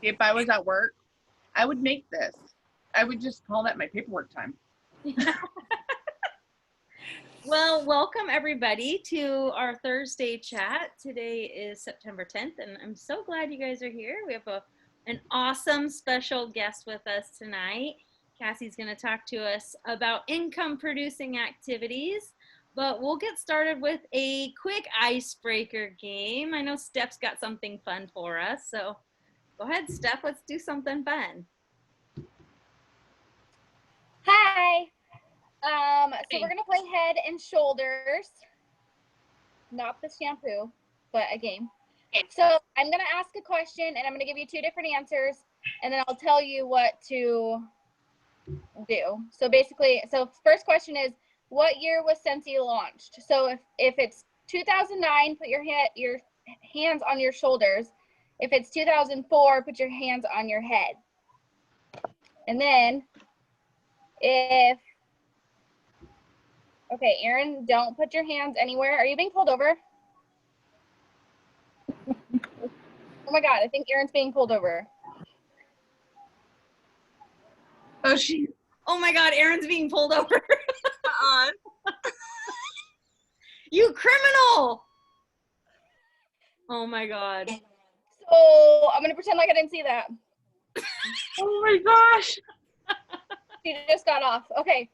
if I was at work, I would make this. I would just call that my paperwork time. Well, welcome everybody to our Thursday chat. Today is September 10th, and I'm so glad you guys are here. We have an awesome special guest with us tonight. Cassie's going to talk to us about income producing activities, but we'll get started with a quick icebreaker game. I know Steph's got something fun for us, so go ahead, Steph, let's do something fun. Hi. So we're gonna play head and shoulders, not the shampoo, but a game. So I'm gonna ask a question and I'm gonna give you two different answers and then I'll tell you what to do. So basically, first question is, what year was Scentsy launched? So if it's 2009, put your hands on your shoulders. If it's 2004, put your hands on your head. And then okay, Aaron, don't put your hands anywhere. Are you being pulled over? Oh my God, I think Aaron's being pulled over. Oh my God, Aaron's being pulled over. You criminal! Oh my God. So I'm gonna pretend like I didn't see that. Oh my gosh. She just got off. Okay.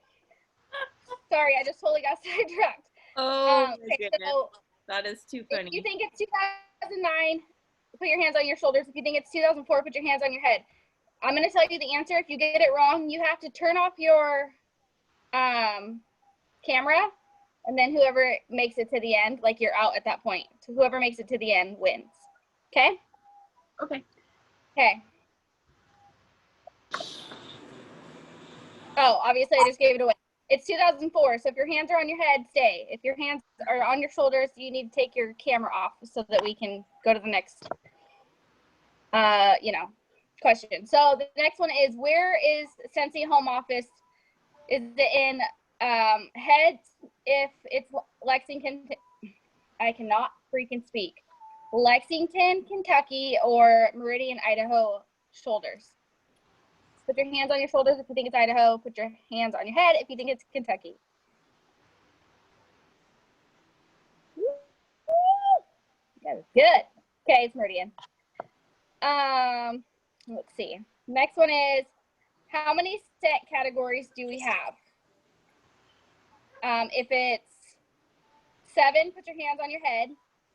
Sorry, I just totally got sidetracked. Oh my goodness. So that is too funny. if you think it's 2009, put your hands on your shoulders. If you think it's 2004, put your hands on your head. I'm going to tell you the answer. If you get it wrong, you have to turn off your camera, and then whoever makes it to the end, like you're out at that point. So whoever makes it to the end wins. Okay? Okay. Okay. Oh, obviously I just gave it away. It's 2004, so if your hands are on your head, stay. If your hands are on your shoulders, you need to take your camera off so that we can go to the next, question. So the next one is, where is Scentsy home office? Is it in head? If it's Lexington, I cannot freaking speak. Lexington, Kentucky, or Meridian, Idaho, shoulders. Put your hands on your shoulders if you think it's Idaho. Put your hands on your head if you think it's Kentucky. That was good. Okay, it's Meridian. Let's see. Next one is, how many set categories do we have? If it's 7, put your hands on your head.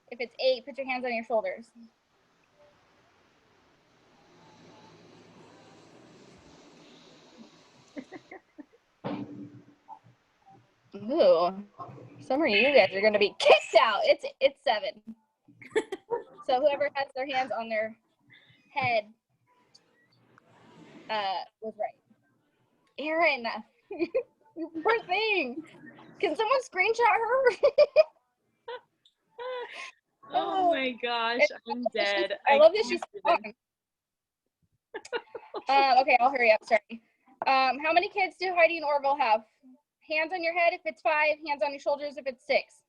If it's 8, put your hands on your shoulders. Ooh, some of you guys are going to be kicked out. It's 7. So whoever has their hands on their head was right. Aaron, you poor thing. Can someone screenshot her? Oh my gosh, I'm dead. I love that she's on. Okay, I'll hurry up. Sorry. How many kids do Heidi and Orville have? Hands on your head if it's 5, hands on your shoulders if it's 6.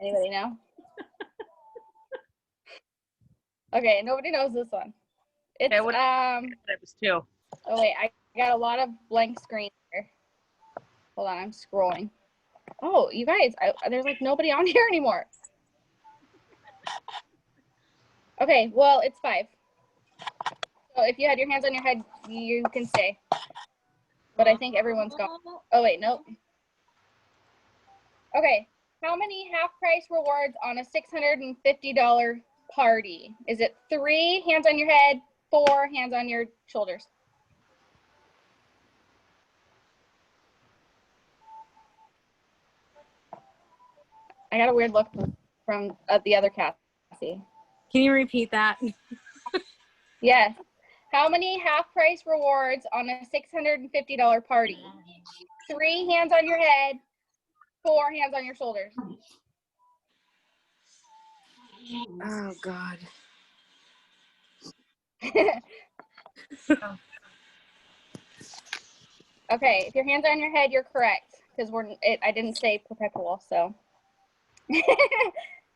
Anybody know? Okay, nobody knows this one. It's it was 2. Oh wait, I got a lot of blank screens here. Hold on, I'm scrolling. Oh, you guys, there's like nobody on here anymore. Okay, well, it's 5. So if you had your hands on your head, you can stay. But I think everyone's gone. Oh wait, nope. Okay, how many half-price rewards on a $650 party? Is it 3, hands on your head, 4, hands on your shoulders? I got a weird look from the other Cassey. Can you repeat that? Yes. How many half-price rewards on a $650 party? 3, hands on your head, 4, hands on your shoulders. Oh God. Okay, if your hands are on your head, you're correct, because I didn't say perpetual, so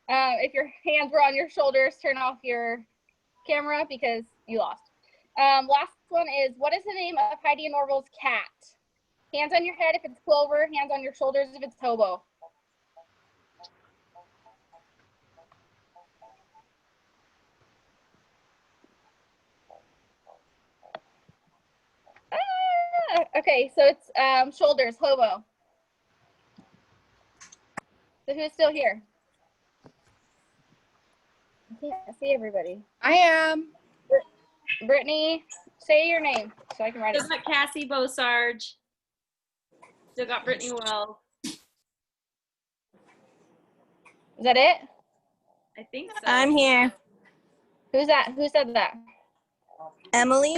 If your hands were on your shoulders, turn off your camera because you lost. Last one is, what is the name of Heidi and Orville's cat? Hands on your head if it's Clover, hands on your shoulders if it's Hobo. Okay, so it's shoulders, Hobo. So who's still here? I can't see everybody. I am. Brittany, say your name so I can write it. Still got Cassey Bosarge. Still got Brittany Wells. Is that it? I think so. I'm here. Who's that? Who said that? Emily?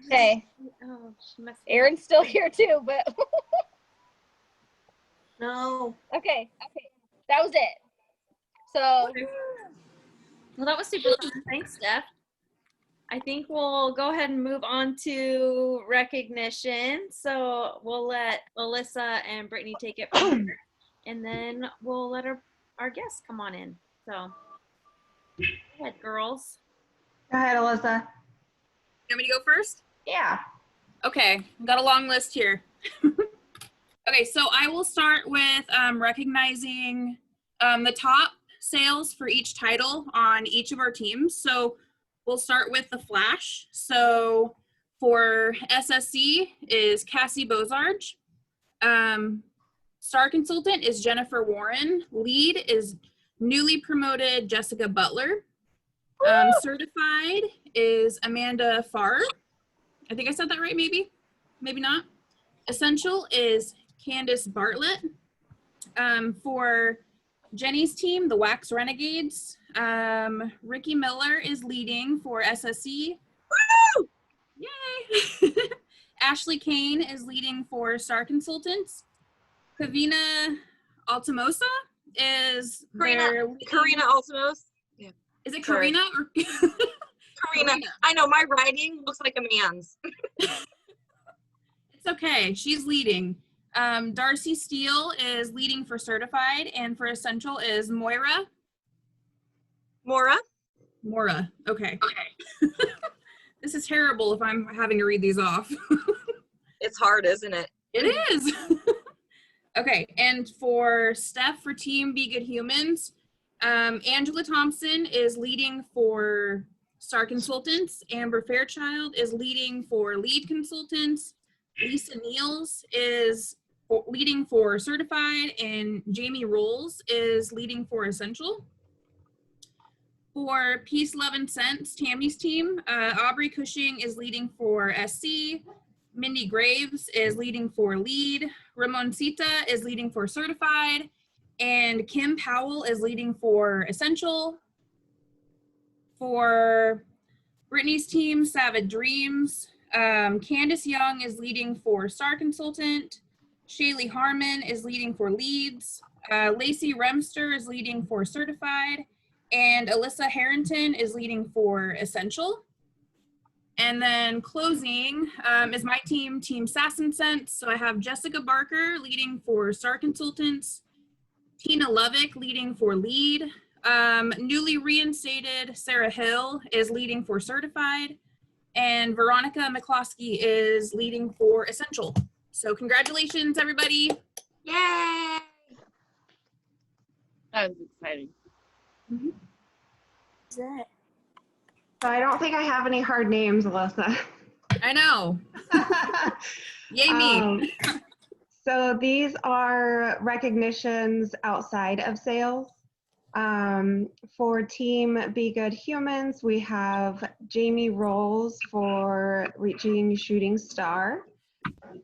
Okay. Oh, she must Aaron's still here too, but No. okay. That was it. So Well, that was super fun. Thanks, Steph. I think we'll go ahead and move on to recognition. So we'll let Alyssa and Brittany take it from here, and then we'll let our guests come on in. So go ahead, girls. Go ahead, Alyssa. You want me to go first? Yeah. Okay, got a long list here. Okay, so I will start with recognizing the top sales for each title on each of our teams. So we'll start with the Flash. So for SSC is Cassey Bosarge. Star Consultant is Jennifer Warren. Lead is newly promoted Jessica Butler. Certified is Amanda Farr. I think I said that right, maybe not. Essential is Candace Bartlett. For Jenny's team, the Wax Renegades, Ricky Miller is leading for SSE. Woo! Yay! Ashley Kane is leading for Star Consultants. Kavina Altamosa is Karina Altimos. Yeah. Is it Sure. Karina or Karina. I know my writing looks like a man's. It's okay. She's leading. Darcy Steele is leading for Certified, and for Essential is Moira. Mora. Okay. This is terrible if I'm having to read these off. It's hard, isn't it? It is. Okay, and for Steph for Team Be Good Humans, Angela Thompson is leading for Star Consultants. Amber Fairchild is leading for Lead Consultants. Lisa Niels is leading for Certified, and Jamie Rolls is leading for Essential. For Peace, Love, and Sense, Tammy's team, Aubrey Cushing is leading for SC. Mindy Graves is leading for Lead. Ramoncita is leading for Certified. And Kim Powell is leading for Essential. For Brittany's team, Savage Dreams, Candace Young is leading for Star Consultant. Shaylee Harmon is leading for Leads. Lacey Remster is leading for Certified. And Alyssa Harrington is leading for Essential. And then closing is my team, Team Sass and Sense. So I have Jessica Barker leading for Star Consultants. Tina Lovick leading for Lead. Newly reinstated Sarah Hill is leading for Certified. And Veronica McCloskey is leading for Essential. So congratulations, everybody. Yay! That was exciting. What's that? So I don't think I have any hard names, Alyssa. I know. Yay me. So these are recognitions outside of sales. For Team Be Good Humans, we have Jamie Rolls for reaching Shooting Star.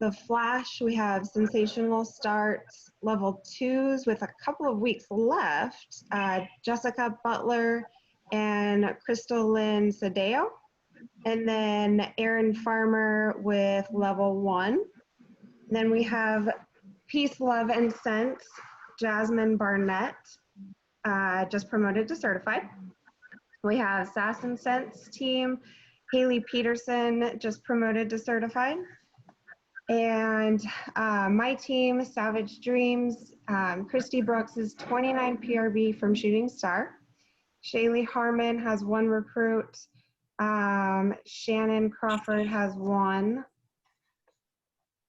The Flash, we have Sensational Starts Level 2s with a couple of weeks left. Jessica Butler and Crystal Lynn Sadeo. And then Aaron Farmer with Level 1. Then we have Peace, Love, and Sense, Jasmine Barnett, just promoted to Certified. We have Sass and Sense team, Haley Peterson, just promoted to Certified. And my team, Savage Dreams, Christy Brooks is 29 PRB from Shooting Star. Shaylee Harmon has 1 recruit. Shannon Crawford has 1.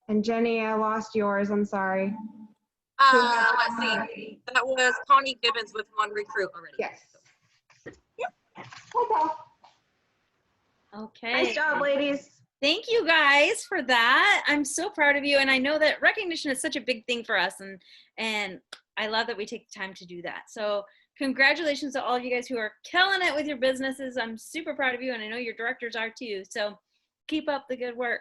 And Jenny, I lost yours. I'm sorry. Let's see. That was Connie Gibbons with 1 recruit already. Yes. Yep. Okay. Nice job, ladies. Thank you guys for that. I'm so proud of you. And I know that recognition is such a big thing for us. And I love that we take the time to do that. So congratulations to all of you guys who are killing it with your businesses. I'm super proud of you. And I know your directors are too. So keep up the good work.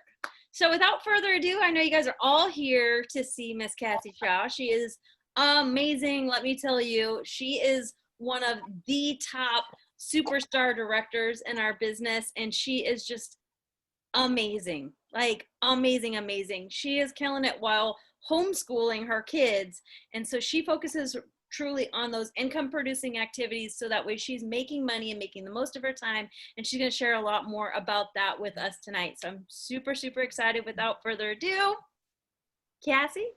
So without further ado, I know you guys are all here to see Miss Cassey Shaw. She is amazing. Let me tell you, she is one of the top superstar directors in our business. And she is just amazing, like amazing. She is killing it while homeschooling her kids. And so she focuses truly on those income producing activities so that way she's making money and making the most of her time. And she's going to share a lot more about that with us tonight. So I'm super excited. Without further ado, Cassey.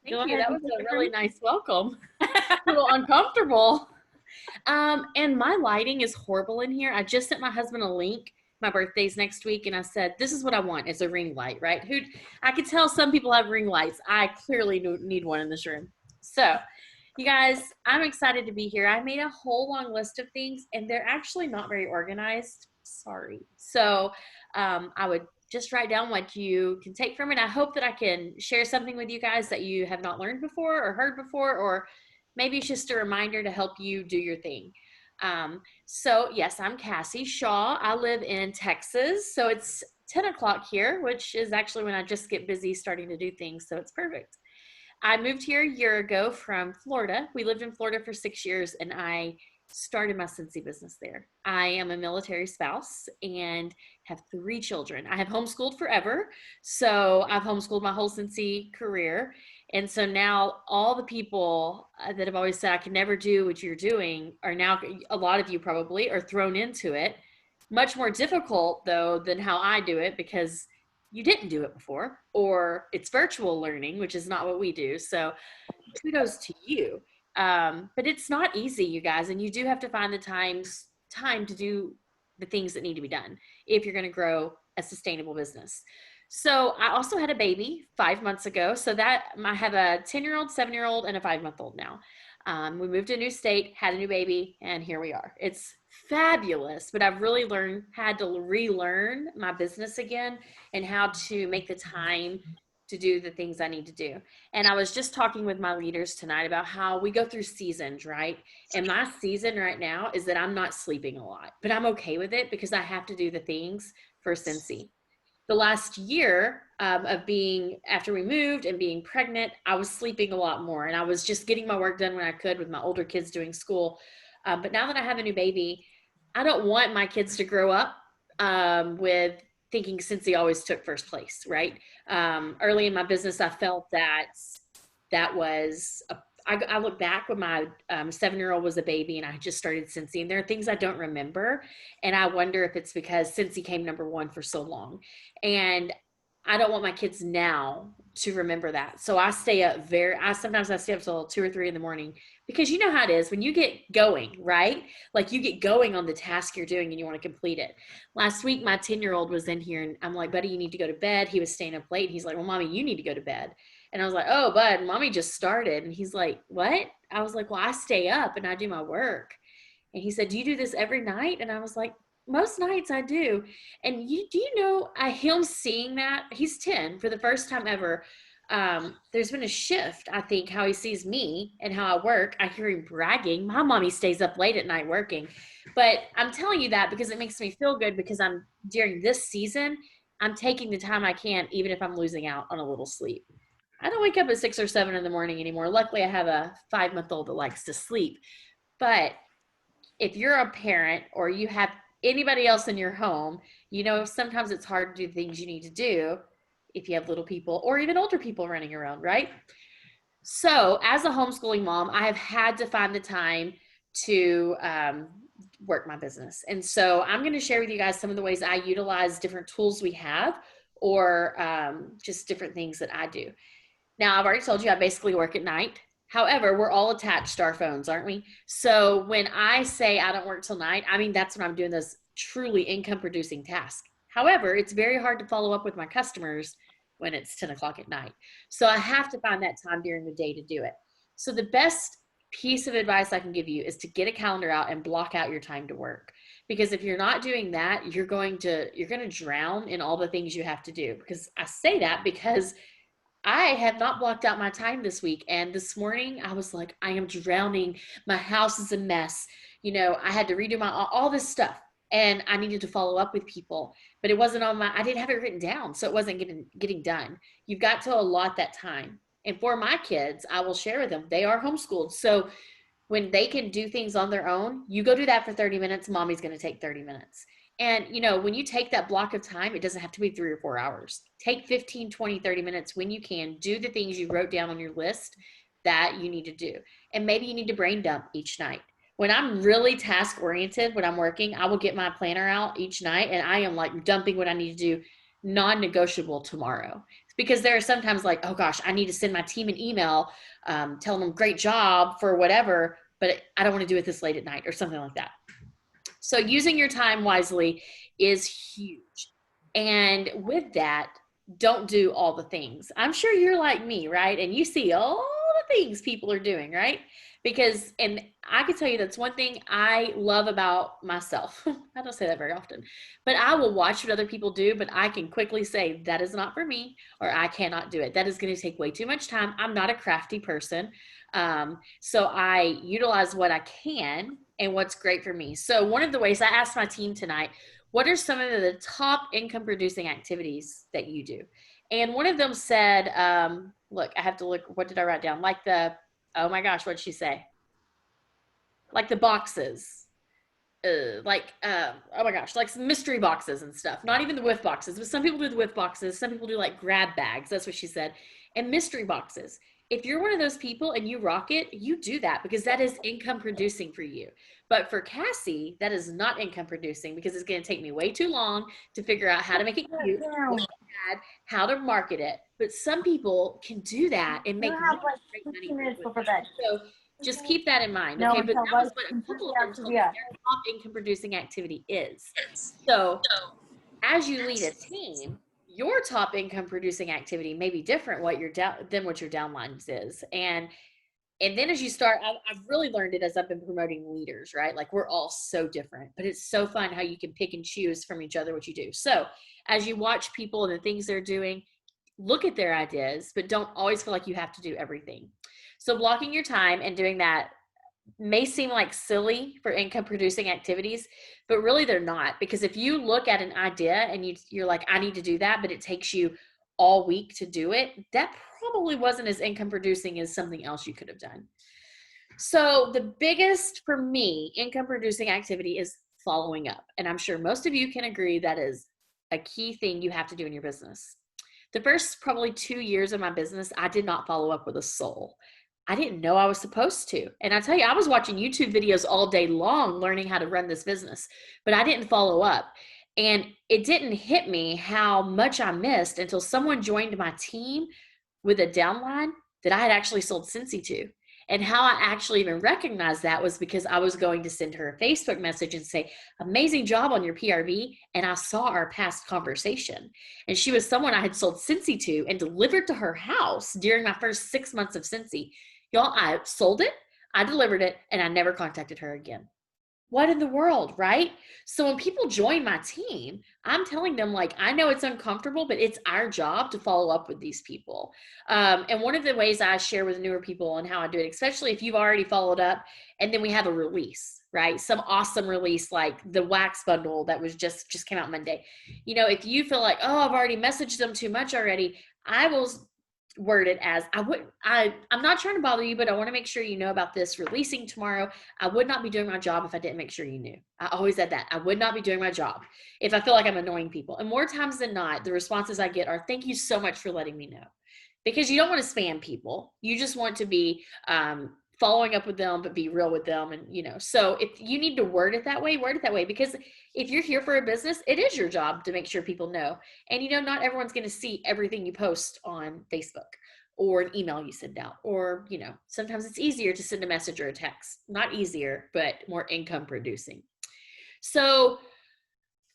Thank you. That was a really nice welcome. A little uncomfortable. And my lighting is horrible in here. I just sent my husband a link. My birthday's next week, and I said, this is what I want. It's a ring light, right? I could tell some people have ring lights. I clearly need one in this room. So, you guys, I'm excited to be here. I made a whole long list of things, and they're actually not very organized. Sorry. So, I would just write down what you can take from it. I hope that I can share something with you guys that you have not learned before or heard before, or maybe it's just a reminder to help you do your thing. So yes, I'm Cassey Shaw. I live in Texas. So it's 10 o'clock here, which is actually when I just get busy starting to do things. So it's perfect. I moved here a year ago from Florida. We lived in Florida for 6 years, and I started my Scentsy business there. I am a military spouse and have 3 children. I have homeschooled forever. So I've homeschooled my whole Scentsy career. And so now all the people that have always said I can never do what you're doing are now, a lot of you probably are thrown into it. Much more difficult though than how I do it, because you didn't do it before, or it's virtual learning, which is not what we do. So kudos to you. But it's not easy, you guys. And you do have to find the time to do the things that need to be done if you're going to grow a sustainable business. So I also had a baby 5 months ago. So that I have a 10-year-old, 7-year-old, and a 5-month-old now. We moved to a new state, had a new baby, and here we are. It's fabulous, but I've really had to relearn my business again and how to make the time to do the things I need to do. And I was just talking with my leaders tonight about how we go through seasons, right? And my season right now is that I'm not sleeping a lot, but I'm okay with it because I have to do the things for Scentsy. The last year of being, after we moved and being pregnant, I was sleeping a lot more, and I was just getting my work done when I could with my older kids doing school. But now that I have a new baby, I don't want my kids to grow up with thinking Scentsy always took first place, right? Early in my business, I felt that was I look back when my 7-year-old was a baby and I just started Scentsy, and there are things I don't remember. And I wonder if it's because Scentsy came number 1 for so long. And I don't want my kids now to remember that. So I stay up sometimes I stay up till 2 or 3 in the morning, because you know how it is when you get going, right? Like you get going on the task you're doing and you want to complete it. Last week, my 10-year-old was in here and I'm like, buddy, you need to go to bed. He was staying up late. And he's like, well, mommy, you need to go to bed. And I was like, oh, bud, mommy just started. And he's like, what? I was like, well, I stay up and I do my work. And he said, do you do this every night? And I was like, most nights I do. And do you know, him seeing that, he's 10 for the first time ever. There's been a shift, I think, how he sees me and how I work. I hear him bragging. My mommy stays up late at night working. But I'm telling you that because it makes me feel good, because during this season, I'm taking the time I can, even if I'm losing out on a little sleep. I don't wake up at 6 or 7 in the morning anymore. Luckily, I have a 5-month-old that likes to sleep. But if you're a parent or you have anybody else in your home, you know, sometimes it's hard to do the things you need to do if you have little people or even older people running around, right? So as a homeschooling mom, I have had to find the time to work my business. And so I'm going to share with you guys some of the ways I utilize different tools we have, or just different things that I do. Now, I've already told you I basically work at night. However, we're all attached to our phones, aren't we? So when I say I don't work till night, I mean, that's when I'm doing those truly income producing tasks. However, it's very hard to follow up with my customers when it's 10 o'clock at night. So I have to find that time during the day to do it. So the best piece of advice I can give you is to get a calendar out and block out your time to work. Because if you're not doing that, you're going to drown in all the things you have to do. Because I say that because I have not blocked out my time this week. And this morning I was like, I am drowning. My house is a mess. You know, I had to redo all this stuff, and I needed to follow up with people, but it wasn't I didn't have it written down. So it wasn't getting done. You've got to allot that time. And for my kids, I will share with them, they are homeschooled. So when they can do things on their own, you go do that for 30 minutes. Mommy's going to take 30 minutes. And, you know, when you take that block of time, it doesn't have to be 3 or 4 hours. Take 15, 20, 30 minutes when you can. Do the things you wrote down on your list that you need to do. And maybe you need to brain dump each night. When I'm really task oriented, when I'm working, I will get my planner out each night, and I am like dumping what I need to do, non-negotiable tomorrow. Because there are sometimes like, oh gosh, I need to send my team an email telling them great job for whatever, but I don't want to do it this late at night or something like that. So using your time wisely is huge. And with that, don't do all the things. I'm sure you're like me, right? And you see all the things people are doing, right? Because, and I can tell you that's one thing I love about myself. I don't say that very often, but I will watch what other people do, but I can quickly say that is not for me, or I cannot do it. That is going to take way too much time. I'm not a crafty person. So I utilize what I can and what's great for me. So one of the ways I asked my team tonight, what are some of the top income producing activities that you do? And one of them said, look, I have to look, what did I write down? Like the, oh my gosh, what did she say? Like the boxes, oh my gosh, like some mystery boxes and stuff. Not even the whiff boxes, but some people do the whiff boxes. Some people do like grab bags. That's what she said. And mystery boxes. If you're one of those people and you rock it, you do that because that is income producing for you. But for Cassey, that is not income producing because it's going to take me way too long to figure out how to make it cute, how to market it. But some people can do that and make really great money with it. So just keep that in mind. Okay, but that was what a couple of them told me their top income producing activity is. So as you lead a team, your top income producing activity may be different than what your downlines is. And then as you start, I've really learned it as I've been promoting leaders, right? Like we're all so different, but it's so fun how you can pick and choose from each other what you do. So as you watch people and the things they're doing, look at their ideas, but don't always feel like you have to do everything. So blocking your time and doing that may seem like silly for income producing activities, but really they're not, because if you look at an idea and you're like, I need to do that, but it takes you all week to do it, that probably wasn't as income producing as something else you could have done. So the biggest for me income producing activity is following up. And I'm sure most of you can agree that is a key thing you have to do in your business. The first probably 2 years of my business, I did not follow up with a soul. I didn't know I was supposed to. And I tell you, I was watching YouTube videos all day long learning how to run this business, but I didn't follow up. And it didn't hit me how much I missed until someone joined my team with a downline that I had actually sold Scentsy to. And how I actually even recognized that was because I was going to send her a Facebook message and say, amazing job on your PRV. And I saw our past conversation. And she was someone I had sold Scentsy to and delivered to her house during my first 6 months of Scentsy. Y'all, I sold it, I delivered it, and I never contacted her again. What in the world, right? So when people join my team, I'm telling them, like, I know it's uncomfortable, but it's our job to follow up with these people. And one of the ways I share with newer people and how I do it, especially if you've already followed up, and then we have a release, right? Some awesome release, like the wax bundle that was just came out Monday. You know, if you feel like, oh, I've already messaged them too much already, I will word it as I'm not trying to bother you, but I want to make sure you know about this releasing tomorrow. I would not be doing my job if I didn't make sure you knew. I always said that. I would not be doing my job if I feel like I'm annoying people. And more times than not, the responses I get are, thank you so much for letting me know. Because you don't want to spam people. You just want to be following up with them, but be real with them. And, you know, so if you need to word it that way, because if you're here for a business, it is your job to make sure people know. And, you know, not everyone's going to see everything you post on Facebook or an email you send out, or, you know, sometimes it's easier to send a message or a text. Not easier, but more income producing. So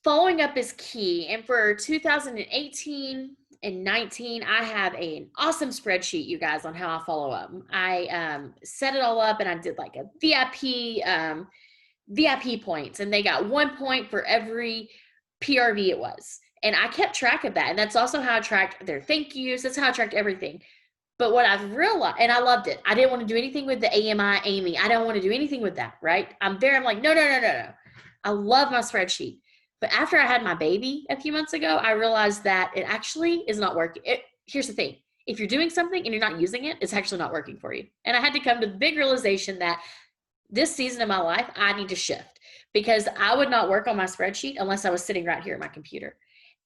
following up is key. And for 2018 and 19, I have an awesome spreadsheet, you guys, on how I follow up. I set it all up, and I did like a VIP points, and they got 1 point for every PRV it was. And I kept track of that. And that's also how I tracked their thank yous. That's how I tracked everything. But what I've realized, and I loved it, I didn't want to do anything with the AMI, Amy. I don't want to do anything with that, right? I'm like, no. I love my spreadsheet. But after I had my baby a few months ago, I realized that it actually is not working. Here's the thing. If you're doing something and you're not using it, it's actually not working for you. And I had to come to the big realization that this season of my life, I need to shift, because I would not work on my spreadsheet unless I was sitting right here at my computer.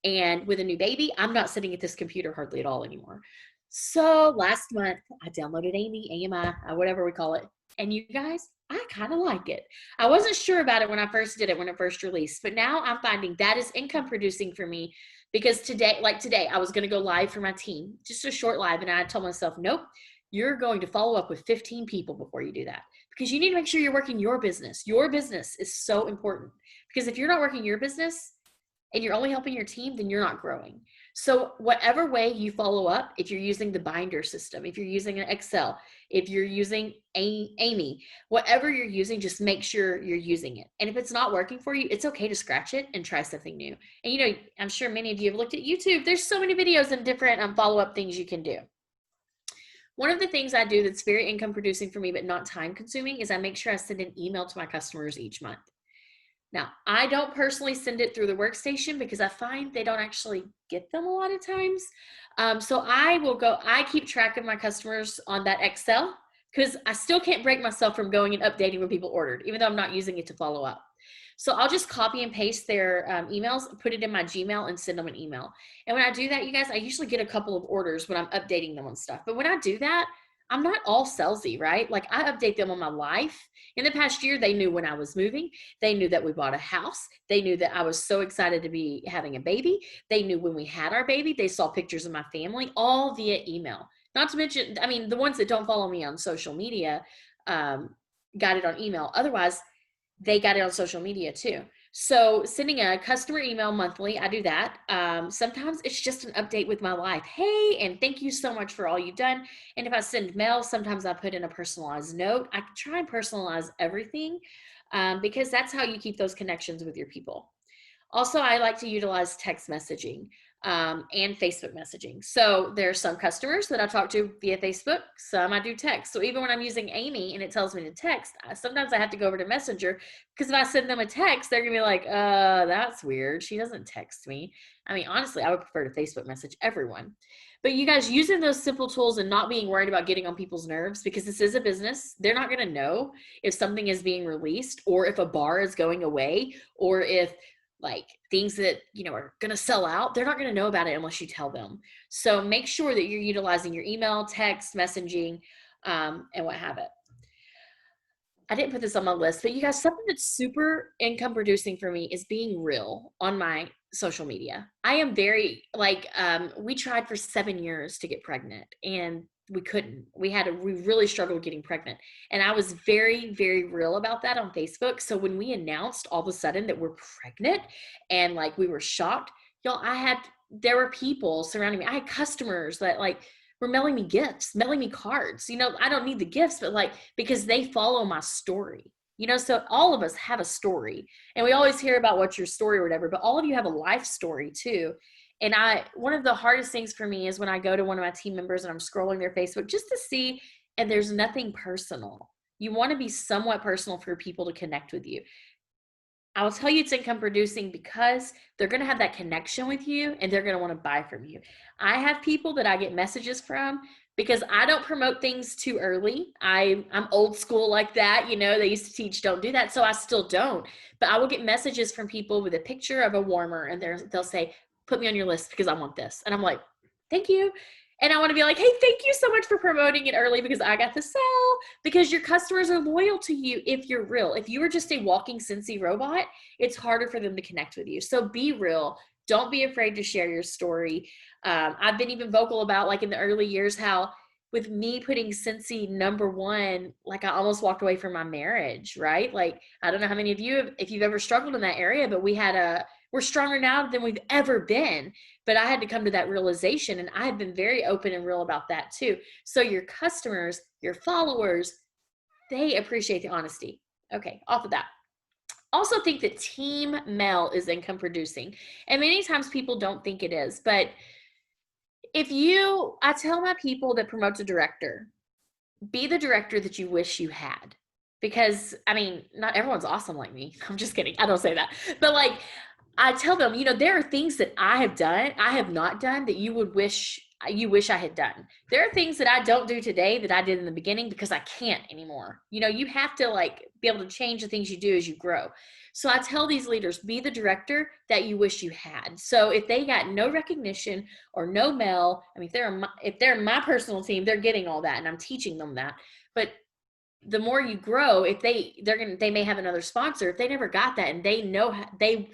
And with a new baby, I'm not sitting at this computer hardly at all anymore. So last month, I downloaded Amy, AMI, whatever we call it. And you guys, I kind of like it. I wasn't sure about it when I first did it, when it first released, but now I'm finding that is income producing for me, because today, I was going to go live for my team, just a short live. And I told myself, nope, you're going to follow up with 15 people before you do that, because you need to make sure you're working your business. Your business is so important, because if you're not working your business and you're only helping your team, then you're not growing. So whatever way you follow up, if you're using the binder system, if you're using an Excel, if you're using Amy, whatever you're using, just make sure you're using it. And if it's not working for you, it's okay to scratch it and try something new. And, you know, I'm sure many of you have looked at YouTube. There's so many videos and different follow-up things you can do. One of the things I do that's very income producing for me, but not time consuming, is I make sure I send an email to my customers each month. Now, I don't personally send it through the workstation, because I find they don't actually get them a lot of times. So I keep track of my customers on that Excel, because I still can't break myself from going and updating when people ordered, even though I'm not using it to follow up. So I'll just copy and paste their emails, put it in my Gmail, and send them an email. And when I do that, you guys, I usually get a couple of orders when I'm updating them on stuff. But when I do that, I'm not all salesy, right? Like, I update them on my life. In the past year, they knew when I was moving. They knew that we bought a house. They knew that I was so excited to be having a baby. They knew when we had our baby. They saw pictures of my family, all via email. Not to mention, I mean, the ones that don't follow me on social media got it on email. Otherwise, they got it on social media too. So sending a customer email monthly, I do that. Sometimes it's just an update with my life. Hey, and thank you so much for all you've done. And if I send mail, sometimes I put in a personalized note. I try and personalize everything because that's how you keep those connections with your people. Also, I like to utilize text messaging and Facebook messaging. So there are some customers that I talk to via Facebook, some I do text. So even when I'm using Amy and it tells me to text, sometimes I have to go over to Messenger, because if I send them a text, they're gonna be like, that's weird. She doesn't text me. I mean, honestly, I would prefer to Facebook message everyone. But you guys, using those simple tools and not being worried about getting on people's nerves, because this is a business. They're not gonna know if something is being released, or if a bar is going away, or if like things that, you know, are going to sell out. They're not going to know about it unless you tell them. So make sure that you're utilizing your email, text, messaging, and what have it. I didn't put this on my list, but you guys, something that's super income producing for me is being real on my social media. I am very we tried for 7 years to get pregnant, and we couldn't. We really struggled getting pregnant. And I was very, very real about that on Facebook. So when we announced all of a sudden that we're pregnant, and like we were shocked, y'all, there were people surrounding me. I had customers that were mailing me gifts, mailing me cards. You know, I don't need the gifts, but because they follow my story. You know, so all of us have a story, and we always hear about what's your story or whatever, but all of you have a life story too. And one of the hardest things for me is when I go to one of my team members and I'm scrolling their Facebook just to see, and there's nothing personal. You want to be somewhat personal for people to connect with you. I will tell you it's income producing because they're going to have that connection with you, and they're going to want to buy from you. I have people that I get messages from because I don't promote things too early. I'm old school like that. You know, they used to teach don't do that. So I still don't. But I will get messages from people with a picture of a warmer, and they'll say, put me on your list because I want this. And I'm like, thank you. And I want to be like, hey, thank you so much for promoting it early because I got the sell, because your customers are loyal to you if you're real. If you are just a walking Scentsy robot, it's harder for them to connect with you. So be real. Don't be afraid to share your story. I've been even vocal about, like, in the early years, how with me putting Scentsy #1, like, I almost walked away from my marriage, right? Like, I don't know how many of you, if you've ever struggled in that area, but we're stronger now than we've ever been. But I had to come to that realization, and I've been very open and real about that too. So your customers, your followers, they appreciate the honesty. Okay, off of that. Also think that team mail is income producing. And many times people don't think it is, but I tell my people that promote to director, be the director that you wish you had. Because, I mean, not everyone's awesome like me. I'm just kidding. I don't say that. But, like, I tell them, there are things that I have not done that you wish I had done. There are things that I don't do today that I did in the beginning because I can't anymore. You have to, like, be able to change the things you do as you grow. So I tell these leaders, be the director that you wish you had. So if they got no recognition or no mail, I mean, if they're my personal team, they're getting all that, and I'm teaching them that. But the more you grow, if they may have another sponsor, if they never got that and they know they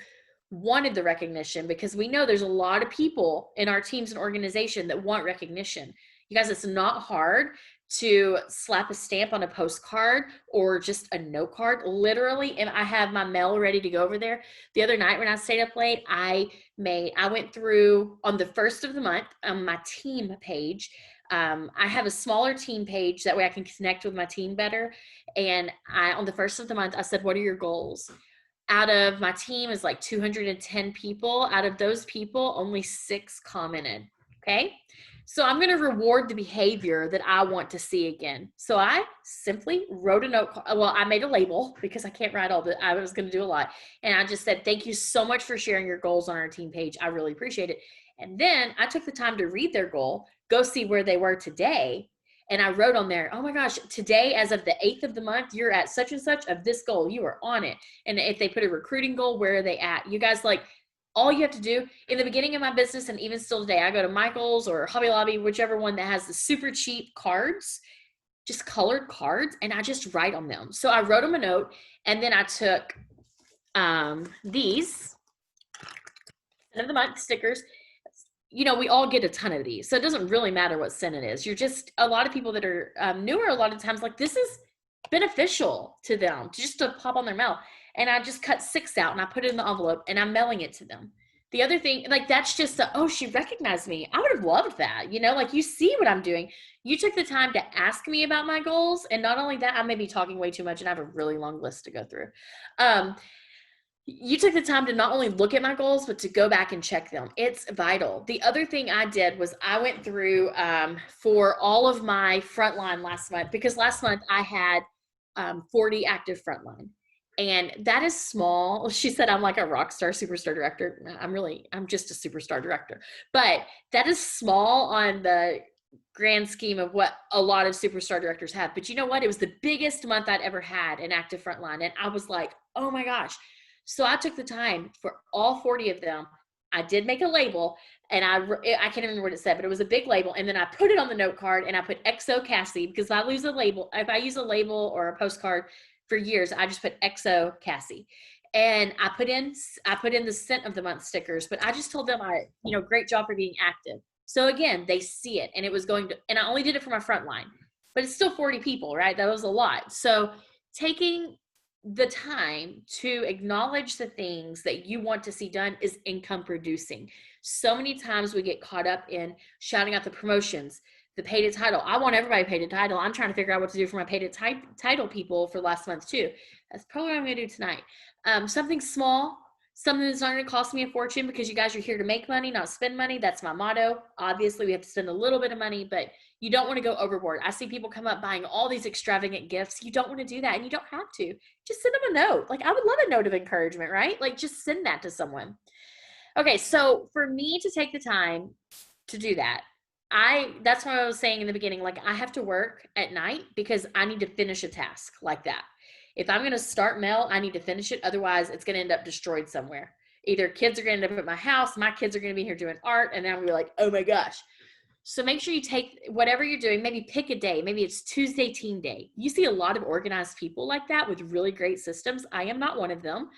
wanted the recognition, because we know there's a lot of people in our teams and organization that want recognition. You guys, it's not hard to slap a stamp on a postcard or just a note card, literally. And I have my mail ready to go over there. The other night when I stayed up late, I went through on the 1st of the month on my team page. I have a smaller team page, that way I can connect with my team better. And on the 1st of the month, I said, what are your goals? Out of my team is like 210 people. Out of those people, only 6 commented. Okay. So I'm going to reward the behavior that I want to see again. So I simply wrote a note. Well, I made a label because I can't write all the, I was going to do a lot. And I just said, thank you so much for sharing your goals on our team page. I really appreciate it. And then I took the time to read their goal, go see where they were today. And I wrote on there, oh my gosh, today, as of the 8th of the month, you're at such and such of this goal. You are on it. And if they put a recruiting goal, where are they at? You guys, like, all you have to do in the beginning of my business, and even still today, I go to Michael's or Hobby Lobby, whichever one that has the super cheap cards, just colored cards, and I just write on them. So I wrote them a note, and then I took these end of the month stickers. We all get a ton of these, so it doesn't really matter what scent it is. You're just, a lot of people that are newer, a lot of times, like, this is beneficial to them just to pop on their mail. And I just cut 6 out and I put it in the envelope and I'm mailing it to them. The other thing, like, that's just oh, she recognized me. I would have loved that. Like, you see what I'm doing. You took the time to ask me about my goals. And not only that, I may be talking way too much and I have a really long list to go through. You took the time to not only look at my goals, but to go back and check them. It's vital. The other thing I did was I went through for all of my frontline last month, because last month I had 40 active frontline. And that is small. She said, I'm like a rock star, superstar director. I'm just a superstar director. But that is small on the grand scheme of what a lot of superstar directors have. But you know what? It was the biggest month I'd ever had in active frontline. And I was like, oh my gosh. So I took the time for all 40 of them. I did make a label, and I can't remember what it said, but it was a big label. And then I put it on the note card and I put XO Cassey, because if I use a label or a postcard for years, I just put XO Cassey. And I put in the scent of the month stickers, but I just told them, great job for being active. So again, they see it, and it was and I only did it for my front line, but it's still 40 people, right? That was a lot. So taking the time to acknowledge the things that you want to see done is income producing. So many times we get caught up in shouting out the promotions, the paid title. I want everybody paid title. I'm trying to figure out what to do for my paid title people for last month too. That's probably what I'm going to do tonight. Something small, something that's not going to cost me a fortune, because you guys are here to make money, not spend money. That's my motto. Obviously, we have to spend a little bit of money, but you don't want to go overboard. I see people come up buying all these extravagant gifts. You don't want to do that, and you don't have to. Just send them a note. Like, I would love a note of encouragement, right? Like, just send that to someone. Okay, so for me to take the time to do that, that's what I was saying in the beginning. Like, I have to work at night because I need to finish a task like that. If I'm going to start mail, I need to finish it. Otherwise, it's going to end up destroyed somewhere. Either kids are going to end up at my house, my kids are going to be here doing art, and then I'm going to be like, oh my gosh. So make sure you take whatever you're doing, maybe pick a day. Maybe it's Tuesday team day. You see a lot of organized people like that with really great systems. I am not one of them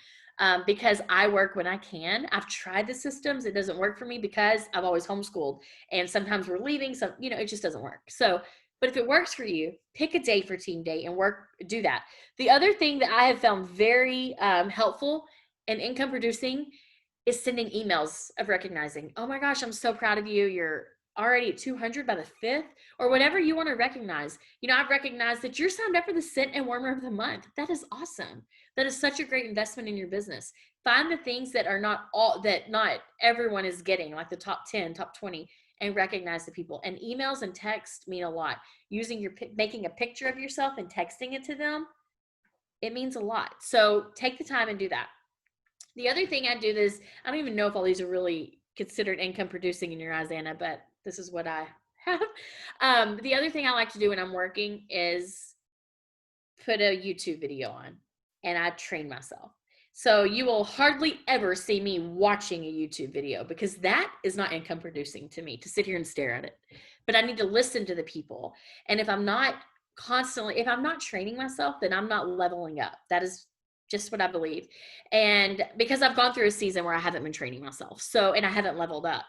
because I work when I can. I've tried the systems. It doesn't work for me because I've always homeschooled, and sometimes we're leaving. So, you know, it just doesn't work. So, but if it works for you, pick a day for team day and do that. The other thing that I have found very helpful and income producing is sending emails of recognizing, oh my gosh, I'm so proud of you. You're already at 200 by the 5th, or whatever you want to recognize. You know, I've recognized that you're signed up for the Scent and Warmer of the Month. That is awesome. That is such a great investment in your business. Find the things that are not everyone is getting, like the top 10, top 20, and recognize the people. And emails and text mean a lot. Making a picture of yourself and texting it to them, it means a lot. So take the time and do that. The other thing I do is, I don't even know if all these are really considered income producing in your eyes, Anna, but this is what I have. The other thing I like to do when I'm working is put a YouTube video on, and I train myself. So you will hardly ever see me watching a YouTube video, because that is not income producing to me, to sit here and stare at it. But I need to listen to the people. And if I'm not training myself, then I'm not leveling up. That is just what I believe. And because I've gone through a season where I haven't been training myself, and I haven't leveled up.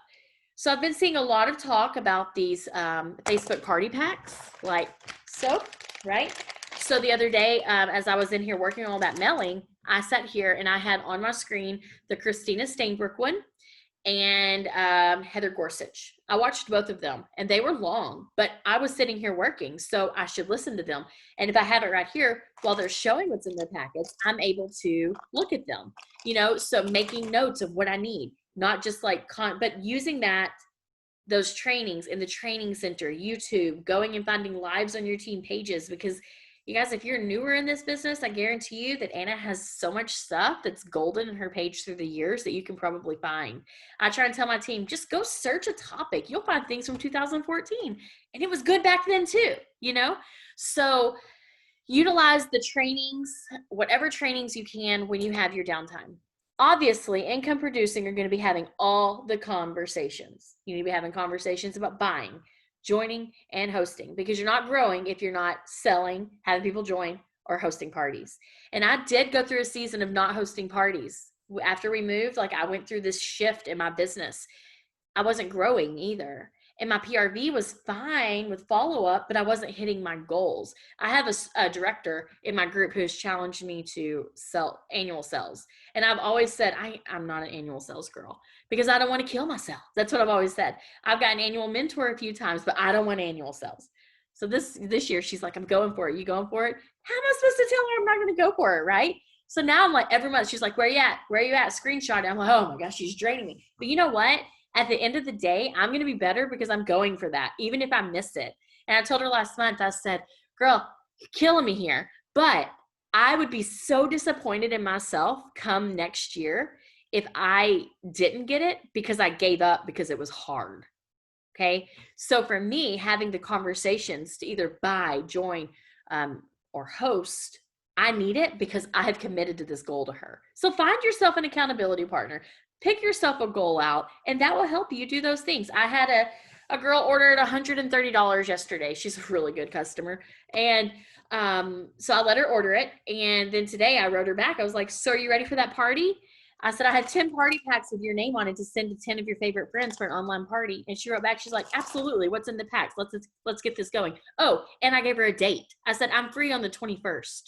So I've been seeing a lot of talk about these Facebook party packs, like so, right? So the other day, as I was in here working on all that mailing, I sat here and I had on my screen the Christina Stainbrook one and Heather Gorsuch. I watched both of them, and they were long, but I was sitting here working, so I should listen to them. And if I have it right here, while they're showing what's in their packets, I'm able to look at them, you know, so making notes of what I need, not just like, but using those trainings in the training center, YouTube, going and finding lives on your team pages, because you guys, if you're newer in this business, I guarantee you that Anna has so much stuff that's golden in her page through the years that you can probably find. I try and tell my team, just go search a topic. You'll find things from 2014. And it was good back then too, you know? So utilize the trainings, whatever trainings you can when you have your downtime. Obviously, income producing are going to be having all the conversations. You need to be having conversations about buying, joining, and hosting, because you're not growing if you're not selling, having people join, or hosting parties. And I did go through a season of not hosting parties. After we moved, like, I went through this shift in my business. I wasn't growing either. And my PRV was fine with follow-up, but I wasn't hitting my goals. I have a director in my group who has challenged me to sell annual sales. And I've always said, I'm not an annual sales girl, because I don't want to kill myself. That's what I've always said. I've got an annual mentor a few times, but I don't want annual sales. So this year, she's like, I'm going for it. You going for it? How am I supposed to tell her I'm not going to go for it, right? So now I'm like, every month, she's like, where you at? Where are you at? Screenshot it. I'm like, oh my gosh, she's draining me. But you know what? At the end of the day, I'm going to be better because I'm going for that, even if I miss it. And I told her last month, I said, girl, you're killing me here. But I would be so disappointed in myself come next year if I didn't get it because I gave up because it was hard. Okay. So for me, having the conversations to either buy, join, or host, I need it because I have committed to this goal to her. So find yourself an accountability partner. Pick yourself a goal out, and that will help you do those things. I had a girl ordered $130 yesterday. She's a really good customer. And so I let her order it. And then today I wrote her back. I was like, so are you ready for that party? I said, I have 10 party packs with your name on it to send to 10 of your favorite friends for an online party. And she wrote back, she's like, absolutely. What's in the packs? Let's get this going. Oh, and I gave her a date. I said, I'm free on the 21st.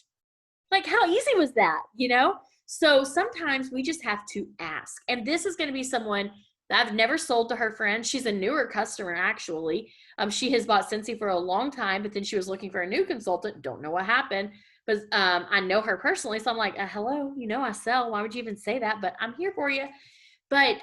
Like, how easy was that, you know? So sometimes we just have to ask. And this is going to be someone that I've never sold to her friends. She's a newer customer, actually. She has bought Scentsy for a long time, but then she was looking for a new consultant. Don't know what happened. But I know her personally. So I'm like, hello, you know I sell. Why would you even say that? But I'm here for you. But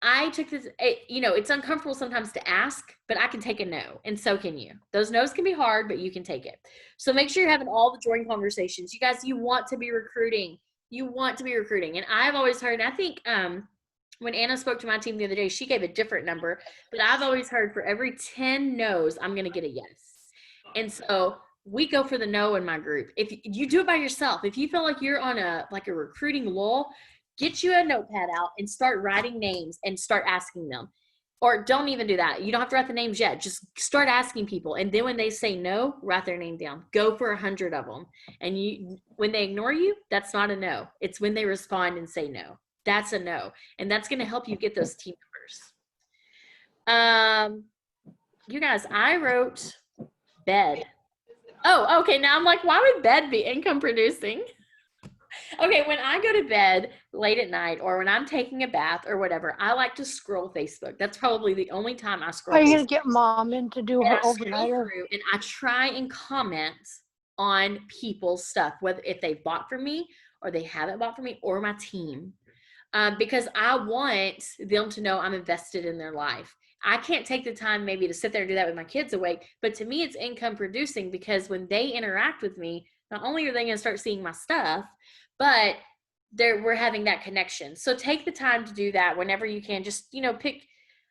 I took this, you know, it's uncomfortable sometimes to ask, but I can take a no, and so can you. Those no's can be hard, but you can take it. So make sure you're having all the joint conversations. You guys, you want to be recruiting. You want to be recruiting. And I've always heard, I think when Anna spoke to my team the other day, she gave a different number, but I've always heard for every 10 no's, I'm going to get a yes. And so we go for the no in my group. If you do it by yourself, if you feel like you're on a recruiting lull, get you a notepad out and start writing names and start asking them. Or don't even do that. You don't have to write the names yet. Just start asking people. And then when they say no, write their name down. Go for 100 of them. And when they ignore you, that's not a no. It's when they respond and say no. That's a no. And that's going to help you get those team members. You guys, I wrote bed. Oh, okay. Now I'm like, why would bed be income producing? Okay, when I go to bed late at night or when I'm taking a bath or whatever, I like to scroll Facebook. That's probably the only time I scroll. Are you Facebook. going to get mom in to do her overnighter? And I try and comment on people's stuff, whether if they've bought from me or they haven't bought from me or my team, because I want them to know I'm invested in their life. I can't take the time maybe to sit there and do that with my kids awake, but to me it's income producing because when they interact with me, not only are they going to start seeing my stuff, but we're having that connection. So take the time to do that whenever you can. Just, pick,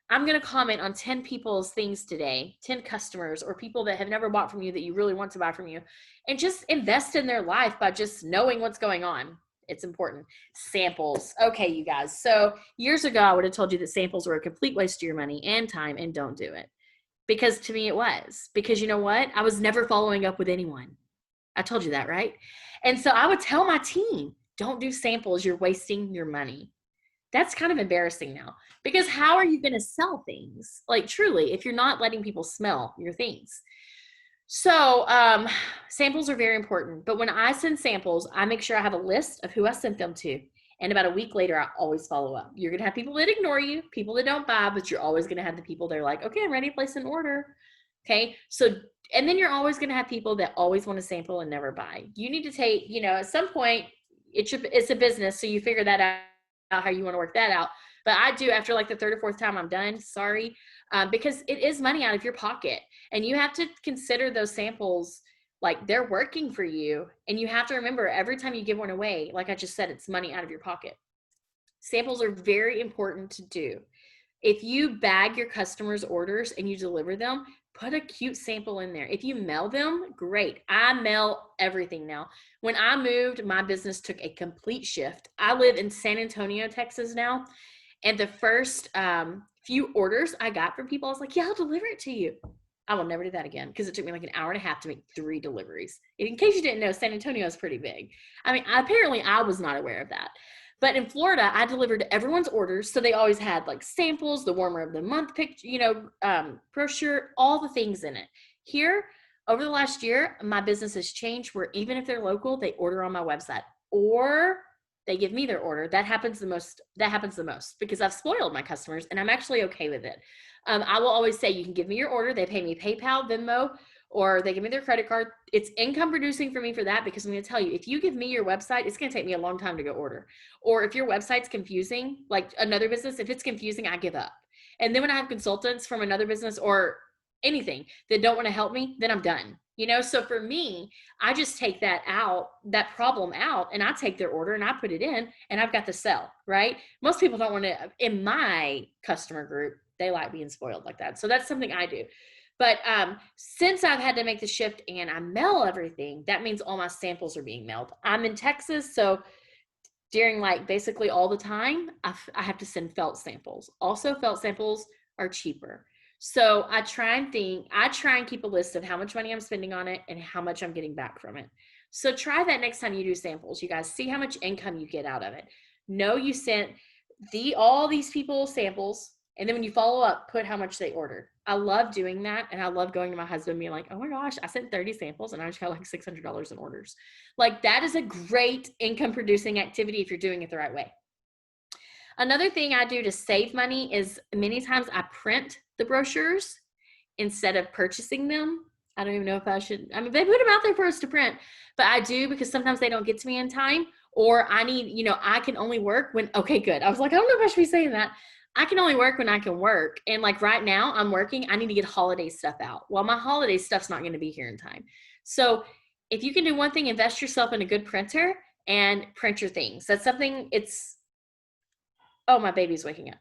I'm going to comment on 10 people's things today, 10 customers or people that have never bought from you that you really want to buy from you, and just invest in their life by just knowing what's going on. It's important. Samples. Okay, you guys. So years ago, I would have told you that samples were a complete waste of your money and time, and don't do it. Because to me it was. Because you know what? I was never following up with anyone. I told you that, right? And so I would tell my team, don't do samples. You're wasting your money. That's kind of embarrassing now, because how are you going to sell things? Like truly, if you're not letting people smell your things. So samples are very important. But when I send samples, I make sure I have a list of who I sent them to. And about a week later, I always follow up. You're going to have people that ignore you, people that don't buy, but you're always going to have the people that are like, okay, I'm ready to place an order. Okay. So, and then you're always going to have people that always want to sample and never buy. You need to take, at some point, it's a business. So you figure that out, how you want to work that out. But I do, after like the third or fourth time, I'm done. Sorry. Because it is money out of your pocket. And you have to consider those samples like they're working for you. And you have to remember every time you give one away, like I just said, it's money out of your pocket. Samples are very important to do. If you bag your customers' orders and you deliver them, put a cute sample in there. If you mail them, great. I mail everything now. When I moved, my business took a complete shift. I live in San Antonio, Texas now. And the first few orders I got from people, I was like, yeah, I'll deliver it to you. I will never do that again because it took me like an hour and a half to make 3 deliveries. In case you didn't know, San Antonio is pretty big. I mean, apparently I was not aware of that. But in Florida, I delivered everyone's orders. So they always had like samples, the warmer of the month picture, brochure, all the things in it. Here, over the last year, my business has changed where even if they're local, they order on my website or they give me their order. That happens the most because I've spoiled my customers and I'm actually okay with it. I will always say, you can give me your order. They pay me PayPal, Venmo, or they give me their credit card. It's income producing for me for that, because I'm going to tell you, if you give me your website, it's going to take me a long time to go order. Or if your website's confusing, like another business, if it's confusing, I give up. And then when I have consultants from another business or anything that don't want to help me, then I'm done. So for me, I just take that problem out, and I take their order and I put it in, and I've got the sell, right? Most people don't want to, in my customer group, they like being spoiled like that. So that's something I do. But since I've had to make the shift and I mail everything, that means all my samples are being mailed. I'm in Texas, so during like basically all the time, I have to send felt samples. Also, felt samples are cheaper. So I try and keep a list of how much money I'm spending on it and how much I'm getting back from it. So try that next time you do samples. You guys see how much income you get out of it. Know you sent all these people samples, and then when you follow up, put how much they ordered. I love doing that, and I love going to my husband and being like, oh my gosh, I sent 30 samples and I just got like $600 in orders. Like, that is a great income producing activity if you're doing it the right way. Another thing I do to save money is many times I print the brochures instead of purchasing them. I don't even know if I should. I mean, they put them out there for us to print, but I do because sometimes they don't get to me in time, or I need, I can only work when, okay, good. I was like, I don't know if I should be saying that. I can only work when I can work. And like right now I'm working, I need to get holiday stuff out. Well, my holiday stuff's not going to be here in time. So if you can do one thing, invest yourself in a good printer and print your things. That's something oh, my baby's waking up.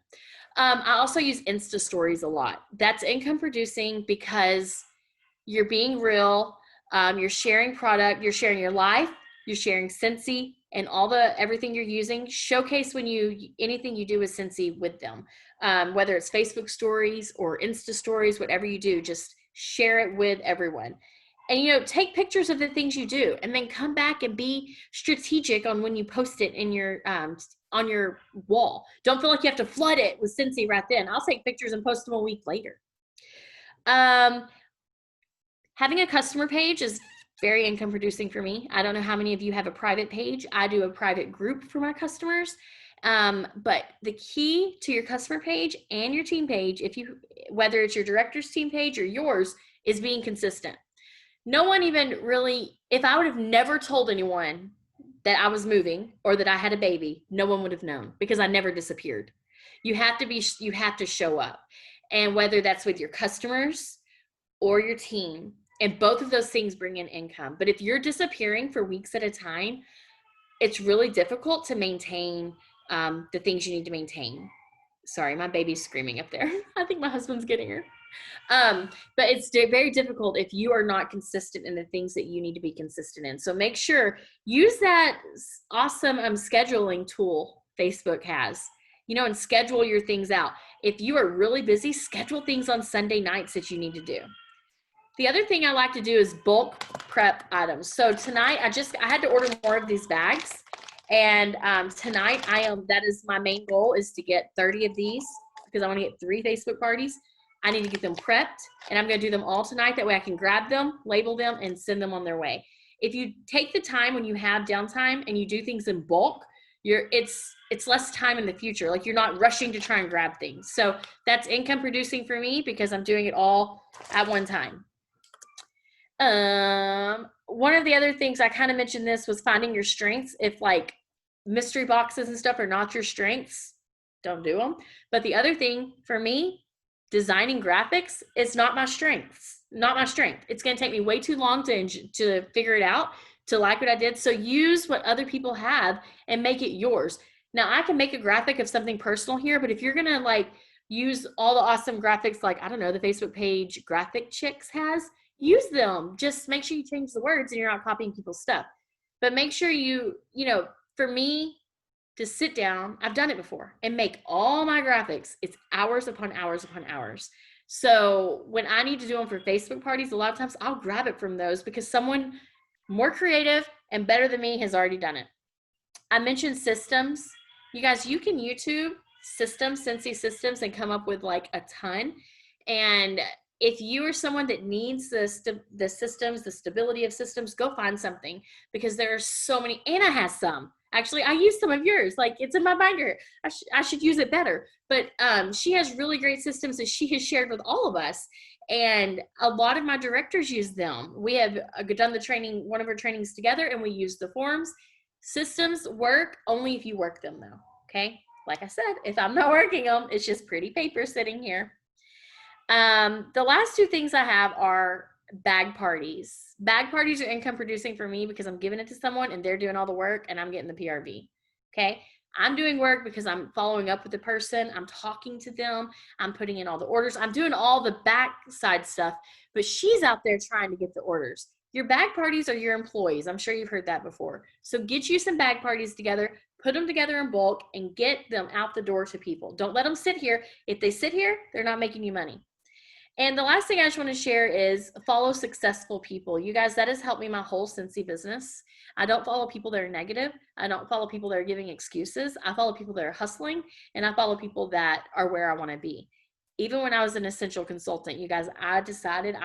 I also use Insta stories a lot. That's income producing because you're being real. You're sharing product, you're sharing your life, you're sharing Scentsy, and everything you're using. Showcase anything you do with Scentsy with them, whether it's Facebook stories or Insta stories, whatever you do, just share it with everyone. And, take pictures of the things you do, and then come back and be strategic on when you post it in your, on your wall. Don't feel like you have to flood it with Scentsy right then. I'll take pictures and post them a week later. Having a customer page is very income producing for me. I don't know how many of you have a private page. I do a private group for my customers. But the key to your customer page and your team page, whether it's your director's team page or yours, is being consistent. No one even really, if I would have never told anyone that I was moving or that I had a baby, no one would have known, because I never disappeared. You have to show up. And whether that's with your customers or your team, and both of those things bring in income. But if you're disappearing for weeks at a time, it's really difficult to maintain the things you need to maintain. Sorry, my baby's screaming up there. I think my husband's getting her. But it's very difficult if you are not consistent in the things that you need to be consistent in. So make sure, use that awesome scheduling tool Facebook has, and schedule your things out. If you are really busy, schedule things on Sunday nights that you need to do. The other thing I like to do is bulk prep items. So tonight I had to order more of these bags, and tonight that is my main goal, is to get 30 of these, because I want to get 3 Facebook parties. I need to get them prepped, and I'm going to do them all tonight. That way I can grab them, label them, and send them on their way. If you take the time when you have downtime and you do things in bulk, it's less time in the future. Like, you're not rushing to try and grab things. So that's income producing for me, because I'm doing it all at one time. One of the other things, I kind of mentioned this, was finding your strengths. If like mystery boxes and stuff are not your strengths, don't do them. But the other thing for me, designing graphics, is not my strength. It's going to take me way too long to figure it out, to like what I did. So use what other people have and make it yours. Now, I can make a graphic of something personal here, but if you're going to use all the awesome graphics, like, I don't know, the Facebook page Graphic Chicks has, use them. Just make sure you change the words and you're not copying people's stuff. But make sure for me to sit down, I've done it before, and make all my graphics, it's hours upon hours upon hours. So when I need to do them for Facebook parties, a lot of times I'll grab it from those, because someone more creative and better than me has already done it. I mentioned systems. You guys, you can YouTube systems, Scentsy systems, and come up with a ton. And if you are someone that needs the systems, the stability of systems, go find something, because there are so many. Anna has some. Actually, I use some of yours. It's in my binder. I should use it better. But she has really great systems that she has shared with all of us. And a lot of my directors use them. We have done one of our trainings together, and we use the forms. Systems work only if you work them, though. Okay? Like I said, if I'm not working them, it's just pretty paper sitting here. The last 2 things I have are bag parties. Bag parties are income producing for me, because I'm giving it to someone and they're doing all the work and I'm getting the PRV. Okay. I'm doing work because I'm following up with the person. I'm talking to them. I'm putting in all the orders. I'm doing all the backside stuff, but she's out there trying to get the orders. Your bag parties are your employees. I'm sure you've heard that before. So get you some bag parties together, put them together in bulk, and get them out the door to people. Don't let them sit here. If they sit here, they're not making you money. And the last thing I just want to share is follow successful people. You guys, that has helped me my whole Scentsy business. I don't follow people that are negative. I don't follow people that are giving excuses. I follow people that are hustling, and I follow people that are where I want to be. Even when I was an essential consultant, you guys, I decided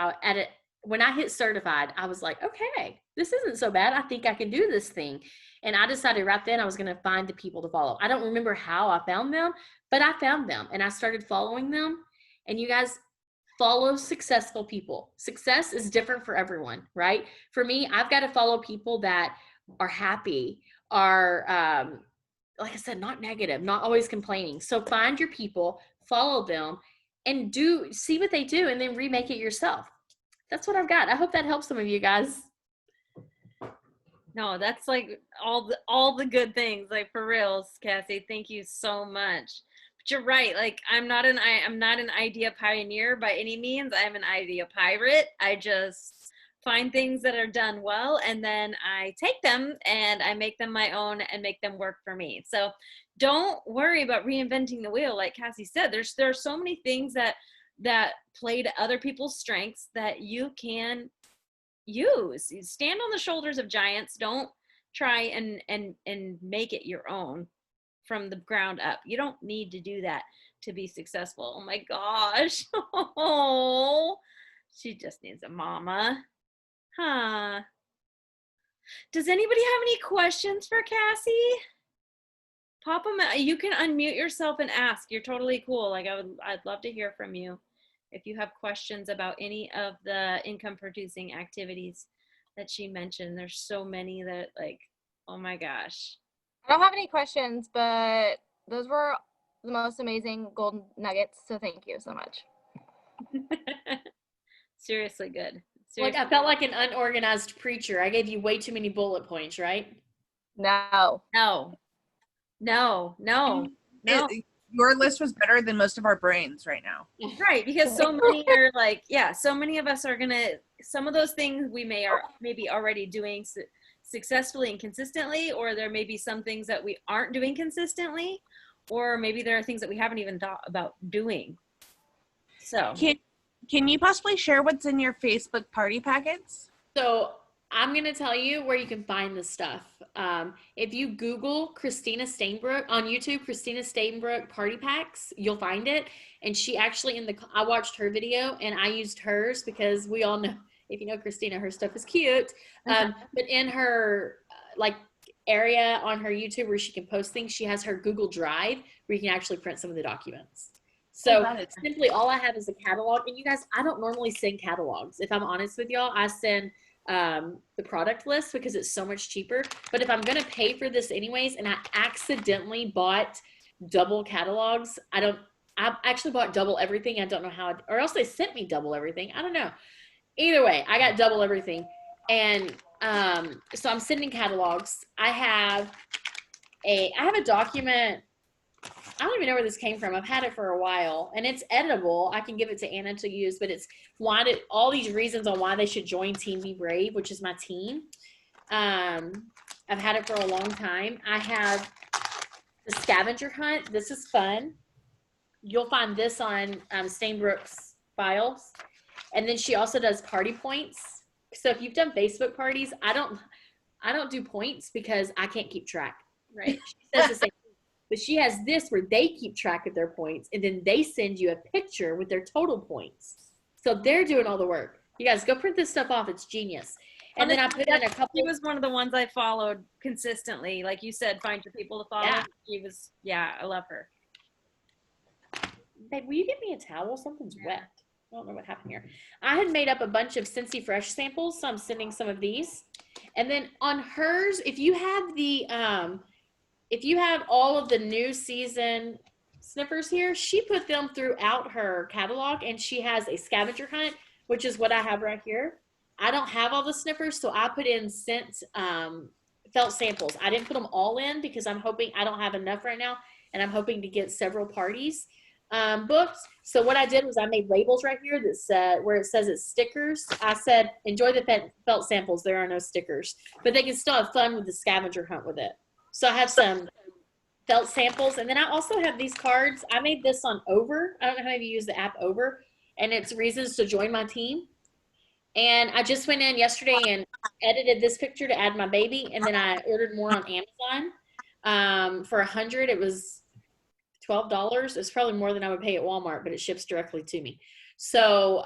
when I hit certified, I was like, okay, this isn't so bad. I think I can do this thing. And I decided right then I was going to find the people to follow. I don't remember how I found them, but I found them and I started following them. And you guys, follow successful people. Success is different for everyone, right? For me, I've got to follow people that are happy, are, like I said, not negative, not always complaining. So find your people, follow them, and see what they do, and then remake it yourself. That's what I've got. I hope that helps some of you guys. No, that's all the good things, for reals, Cassey. Thank you so much. You're right. I'm not an idea pioneer by any means. I'm an idea pirate. I just find things that are done well, and then I take them and I make them my own and make them work for me. So don't worry about reinventing the wheel. Like Cassey said, there are so many things that play to other people's strengths that you can use. You stand on the shoulders of giants. Don't try and make it your own from the ground up. You don't need to do that to be successful. Oh my gosh. Oh, she just needs a mama. Huh. Does anybody have any questions for Cassey? Pop them. You can unmute yourself and ask. You're totally cool. Like I'd love to hear from you if you have questions about any of the income producing activities that she mentioned. There's so many that, like, oh my gosh. I don't have any questions, but those were the most amazing golden nuggets. So thank you so much. Seriously good. Like, I felt like an unorganized preacher. I gave you way too many bullet points, right? No. Your list was better than most of our brains right now. Right, because so many are like, yeah, so many of us are gonna, some of those things we maybe already doing successfully and consistently, or there may be some things that we aren't doing consistently, or maybe there are things that we haven't even thought about doing. So can you possibly share what's in your Facebook party packets? So I'm going to tell you where you can find this stuff. If you Google Christina Stainbrook on YouTube, Christina Stainbrook party packs, you'll find it. And she actually I watched her video and I used hers because we all know, if you know Christina, her stuff is cute. But in her area on her YouTube where she can post things, she has her Google Drive where you can actually print some of the documents. So simply all I have is a catalog. And you guys, I don't normally send catalogs. If I'm honest with y'all, I send the product list because it's so much cheaper. But if I'm going to pay for this anyways, and I accidentally bought double catalogs, I actually bought double everything. I don't know how, or else they sent me double everything. I don't know. Either way, I got double everything. And so I'm sending catalogs. I have a document. I don't even know where this came from. I've had it for a while and it's editable. I can give it to Anna to use, but it's all these reasons on why they should join Team Be Brave, which is my team. I've had it for a long time. I have the Scavenger Hunt. This is fun. You'll find this on Stainbrook's files. And then she also does party points. So if you've done Facebook parties, I don't do points because I can't keep track. Right. She says the same. But she has this where they keep track of their points, and then they send you a picture with their total points. So they're doing all the work. You guys go print this stuff off. It's genius. And then I put in a couple. She was one of the ones I followed consistently. Like you said, find your people to follow. Yeah. She was, I love her. Babe, will you get me a towel? Something's wet. I don't know what happened here. I had made up a bunch of Scentsy Fresh samples, so I'm sending some of these. And then on hers, if you have all of the new season sniffers here, she put them throughout her catalog, and she has a Scavenger Hunt, which is what I have right here. I don't have all the sniffers, so I put in felt samples. I didn't put them all in because I'm hoping I don't have enough right now, and I'm hoping to get several parties booked. So what I did was I made labels right here that said, where it says it's stickers, I said, enjoy the felt samples. There are no stickers, but they can still have fun with the Scavenger Hunt with it. So I have some felt samples. And then I also have these cards. I made this on Over. I don't know how many of you use the app Over. And it's reasons to join my team. And I just went in yesterday and edited this picture to add my baby. And then I ordered more on Amazon. For $100, it was $12. It's probably more than I would pay at Walmart, but it ships directly to me. So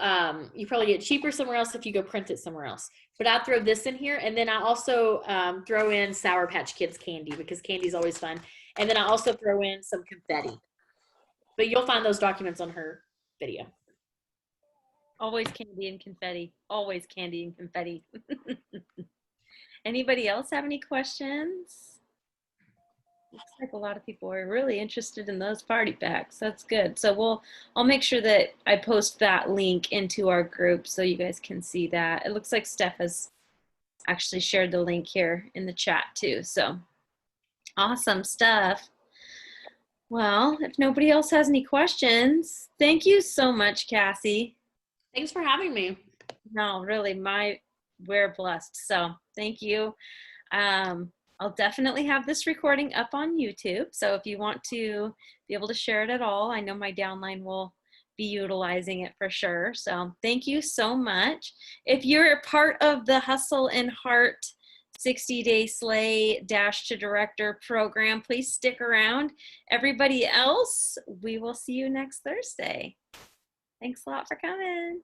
you probably get cheaper somewhere else if you go print it somewhere else. But I throw this in here, and then I also throw in Sour Patch Kids candy because candy's always fun. And then I also throw in some confetti. But you'll find those documents on her video. Always candy and confetti. Always candy and confetti. Anybody else have any questions? Looks like a lot of people are really interested in those party packs. That's good. So I'll make sure that I post that link into our group so you guys can see that. It looks like Steph has actually shared the link here in the chat too. So awesome stuff. Well, if nobody else has any questions, thank you so much, Cassey. Thanks for having me. No, really, my we're blessed. So thank you. I'll definitely have this recording up on YouTube. So if you want to be able to share it at all, I know my downline will be utilizing it for sure. So thank you so much. If you're a part of the Hustle and Heart 60-day Slay Dash to Director program, please stick around. Everybody else, we will see you next Thursday. Thanks a lot for coming.